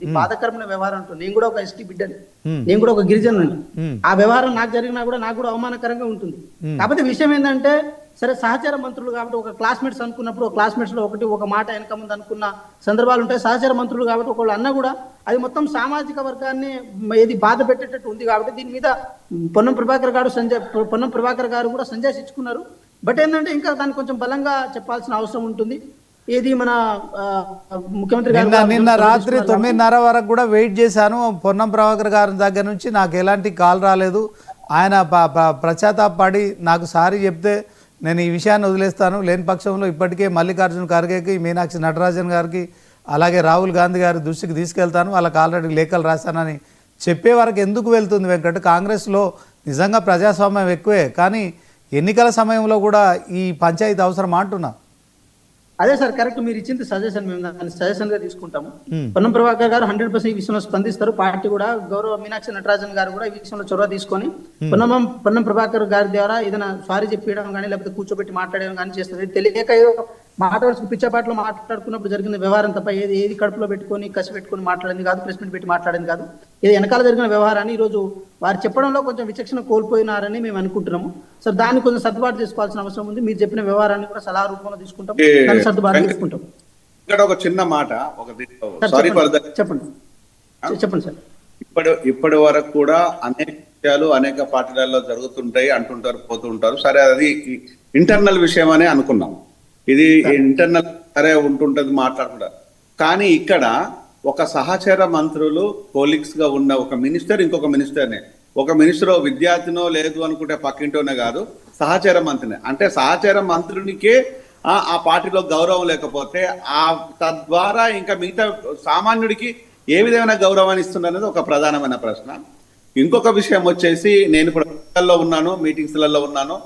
ఇది బాధకరమైన వ్యవహారం అంటూ. నేను కూడా ఒక ఎస్టీ బిడ్డని, నేను కూడా ఒక గిరిజనుని. ఆ వ్యవహారం నాకు జరిగినా కూడా నాకు కూడా అవమానకరంగా ఉంటుంది. కాకపోతే విషయం ఏంటంటే, సరే సహచార మంత్రులు కాబట్టి ఒక క్లాస్మేట్స్ అనుకున్నప్పుడు ఒక క్లాస్మేట్స్ లో ఒక మాట వెనక ముందు అనుకున్న సందర్భాలు ఉంటాయి. సహచార మంత్రులు కాబట్టి ఒకళ్ళు అన్న కూడా అది మొత్తం సామాజిక వర్గాన్ని ఏది బాధ పెట్టేటట్టు ఉంది. కాబట్టి దీని మీద పొన్నం ప్రభాకర్ గారు కూడా సంజయ్ ఇచ్చుకున్నారు. బట్ ఏంటంటే ఇంకా దాన్ని కొంచెం బలంగా చెప్పాల్సిన అవసరం ఉంటుంది. ఏది మన ముఖ్యమంత్రి గారు నిన్న రాత్రి 9:30 వరకు కూడా వెయిట్ చేశాను. పొన్నం ప్రభాకర్ గారి దగ్గర నుంచి నాకు ఎలాంటి కాల్ రాలేదు. ఆయన పశ్చాత్తాపడి నాకు సారీ చెప్తే నేను ఈ విషయాన్ని వదిలేస్తాను, లేని పక్షంలో ఇప్పటికే మల్లికార్జున ఖర్గేకి, మీనాక్షి నటరాజన్ గారికి, అలాగే రాహుల్ గాంధీ గారి దృష్టికి తీసుకెళ్తాను, వాళ్ళకి ఆల్రెడీ లేఖలు రాశానని చెప్పే వరకు ఎందుకు వెళ్తుంది వెంకట్? కాంగ్రెస్లో నిజంగా ప్రజాస్వామ్యం ఎక్కువే, కానీ ఎన్నికల సమయంలో కూడా ఈ పంచాయతీ అవసరం అంటున్నా. అదే సార్, కరెక్ట్. మీరు ఇచ్చింది సజెషన్, మేము దాన్ని సజెషన్ గా తీసుకుంటాము. పొన్నం ప్రభాకర్ గారు 100% ఈ విషయంలో స్పందిస్తారు. పార్టీ కూడా గౌరవ మీనాక్షి నటరాజన్ గారు కూడా ఈ విషయంలో చొరవ తీసుకొని పొన్నం ప్రభాకర్ గారి ద్వారా ఏదైనా సారీ చెప్పడం కానీ లేకపోతే కూర్చోబెట్టి మాట్లాడడం కానీ చేస్తుంది. తెలియక ఏదో మాట్లాడాల్సిన పిచ్చపాట్లో మాట్లాడుకున్నప్పుడు జరిగిన వ్యవహారం తప్ప ఏది కడుపులో పెట్టుకొని కసి పెట్టుకొని మాట్లాడింది కాదు, ప్రెస్ మీట్ పెట్టి మాట్లాడింది కాదు. ఇది వెనకాల జరిగిన వ్యవహారాన్ని ఈరోజు వారు చెప్పడంలో కొంచెం విచక్షణ కోల్పోయినారని మేము అనుకుంటున్నాము. సో దాన్ని కొంచెం సర్దుబాటు చేసుకోవాల్సిన అవసరం ఉంది. మీరు చెప్పిన వ్యవహారాన్ని కూడా సలహా రూపంలో తీసుకుంటాం, దాన్ని సర్దుబాటు చేసుకుంటాం. ఇక్కడ ఒక చిన్న మాట, చెప్పండి సార్. ఇప్పటి వరకు కూడా అనేక విషయాలు అనేక పార్టీలలో జరుగుతుంటాయి, అంటుంటారు, పోతుంటారు. సరే, అది ఇంటర్నల్ విషయం అనే అనుకున్నాం. ఇది ఇంటర్నల్ సరే ఉంటుంటది, మాట్లాడుకుంటారు. కానీ ఇక్కడ ఒక సహచర మంత్రులు కోలిగ్స్ గా ఉన్న ఒక మినిస్టర్ ఇంకొక మినిస్టర్నే, ఒక మినిస్టర్ విద్యార్థినో లేదు అనుకుంటే పక్కింటోనే కాదు, సహచర మంత్రినే. అంటే సహచర మంత్రునికే ఆ పార్టీలో గౌరవం లేకపోతే తద్వారా ఇంకా మిగతా సామాన్యుడికి ఏ విధమైన గౌరవాన్ని ఇస్తుందనేది ఒక ప్రధానమైన ప్రశ్న. ఇంకొక విషయం వచ్చేసి, నేను ఇప్పుడు ఉన్నాను, మీటింగ్స్లలో ఉన్నాను.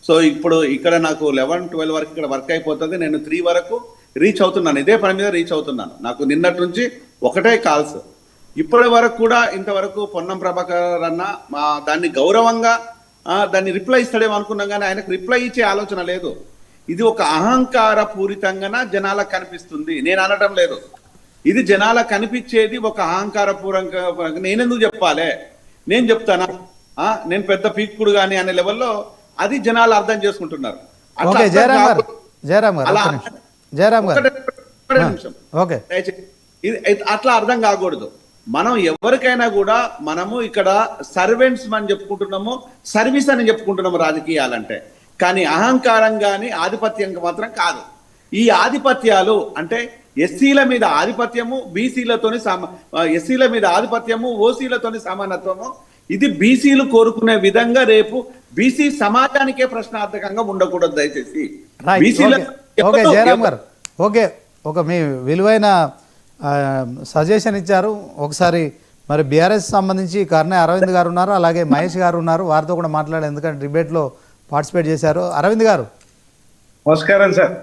సో ఇప్పుడు ఇక్కడ నాకు 11-12 వరకు ఇక్కడ వర్క్ అయిపోతుంది. నేను 3 వరకు రీచ్ అవుతున్నాను, ఇదే పని మీద రీచ్ అవుతున్నాను. నాకు నిన్నటి నుంచి ఒకటే కాల్స్. ఇప్పటి వరకు కూడా ఇంతవరకు పొన్నం ప్రభాకర్ అన్న దాన్ని గౌరవంగా దాన్ని రిప్లై ఇస్తాడేమో అనుకున్నాం, కానీ ఆయనకు రిప్లై ఇచ్చే ఆలోచన లేదు. ఇది ఒక అహంకార పూరితంగా జనాలకు కనిపిస్తుంది. నేను అనడం లేదు, ఇది జనాలకు కనిపించేది ఒక అహంకార పూర్వక. నేనెందుకు చెప్పాలి, నేను చెప్తానా, నేను పెద్ద పీక్కుడు కానీ అనే లెవెల్లో అది జనాలు అర్థం చేసుకుంటున్నారు. అట్లా అర్థం కాకూడదు. మనం ఎవరికైనా కూడా మనము ఇక్కడ సర్వెంట్స్ అని చెప్పుకుంటున్నాము, సర్వీస్ అని చెప్పుకుంటున్నాము రాజకీయాలంటే. కానీ అహంకారం కానీ ఆధిపత్యం మాత్రం కాదు. ఈ ఆధిపత్యాలు అంటే ఎస్సీల మీద ఆధిపత్యము, బీసీలతోని ఎస్సీల మీద ఆధిపత్యము, ఓసీలతోని సమానత్వము, ఇది బీసీలు కోరుకునే విధంగా రేపు బీసీ సమాజానికే ప్రశ్నార్థకంగా ఉండకూడదు. దయచేసి జయరామ్ గారు ఒక మీ విలువైన సజెషన్ ఇచ్చారు. ఒకసారి మరి బీఆర్ఎస్ సంబంధించి కర్ణే అరవింద్ గారు ఉన్నారు, అలాగే మహేష్ గారు ఉన్నారు, వారితో కూడా మాట్లాడారు, ఎందుకంటే డిబేట్లో పార్టిసిపేట్ చేశారు. అరవింద్ గారు నమస్కారం sir.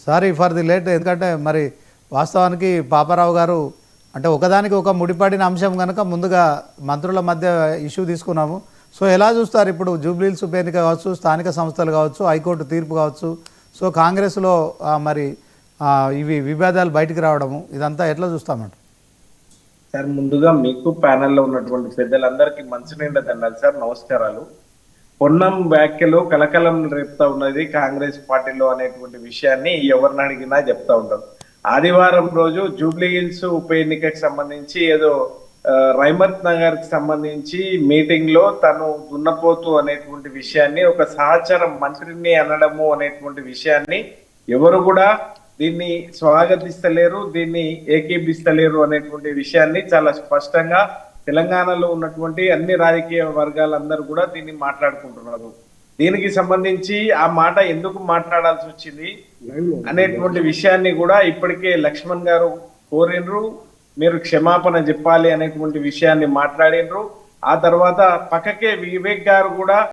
Sorry for the late, ఎందుకంటే మరి వాస్తవానికి పాపారావు గారు అంటే ఒకదానికి ఒక ముడిపడిన అంశం కనుక ముందుగా మంత్రుల మధ్య ఇష్యూ తీసుకున్నాము. సో ఎలా చూస్తారు ఇప్పుడు జూబ్లీహిల్స్ ఉప ఎన్నిక కావచ్చు, స్థానిక సంస్థలు కావచ్చు, హైకోర్టు తీర్పు కావచ్చు, సో కాంగ్రెస్లో మరి ఇవి విభేదాలు బయటికి రావడము, ఇదంతా ఎట్లా చూస్తామంట సార్? ముందుగా మీకు ప్యానెల్లో ఉన్నటువంటి పెద్దలందరికీ మంచి నిండా దండాలి సార్, నమస్కారాలు. పొన్నం వ్యాఖ్యలు కలకలం రేపుతా ఉన్నది కాంగ్రెస్ పార్టీలో అనేటువంటి విషయాన్ని ఎవరిని అడిగినా చెప్తా ఉంటారు. ఆదివారం రోజు జూబ్లీహిల్స్ ఉప ఎన్నికకి సంబంధించి ఏదో రైమత్ నగర్ కి సంబంధించి మీటింగ్ లో తను దున్నపోతు అనేటువంటి విషయాన్ని, ఒక సహచర మంత్రిని అనడము అనేటువంటి విషయాన్ని ఎవరు కూడా దీన్ని స్వాగతిస్తలేరు, దీన్ని ఏకీభిస్తలేరు అనేటువంటి విషయాన్ని చాలా స్పష్టంగా తెలంగాణలో ఉన్నటువంటి అన్ని రాజకీయ వర్గాలందరూ కూడా దీన్ని మాట్లాడుకుంటున్నారు. దీనికి సంబంధించి ఆ మాట ఎందుకు మాట్లాడాల్సి వచ్చింది అనేటువంటి విషయాన్ని కూడా ఇప్పటికే లక్ష్మణ్ గారు కోరినరు, మీరు క్షమాపణ చెప్పాలి అనేటువంటి విషయాన్ని మాట్లాడినరు. ఆ తర్వాత పక్కకే వివేక్ గారు కూడా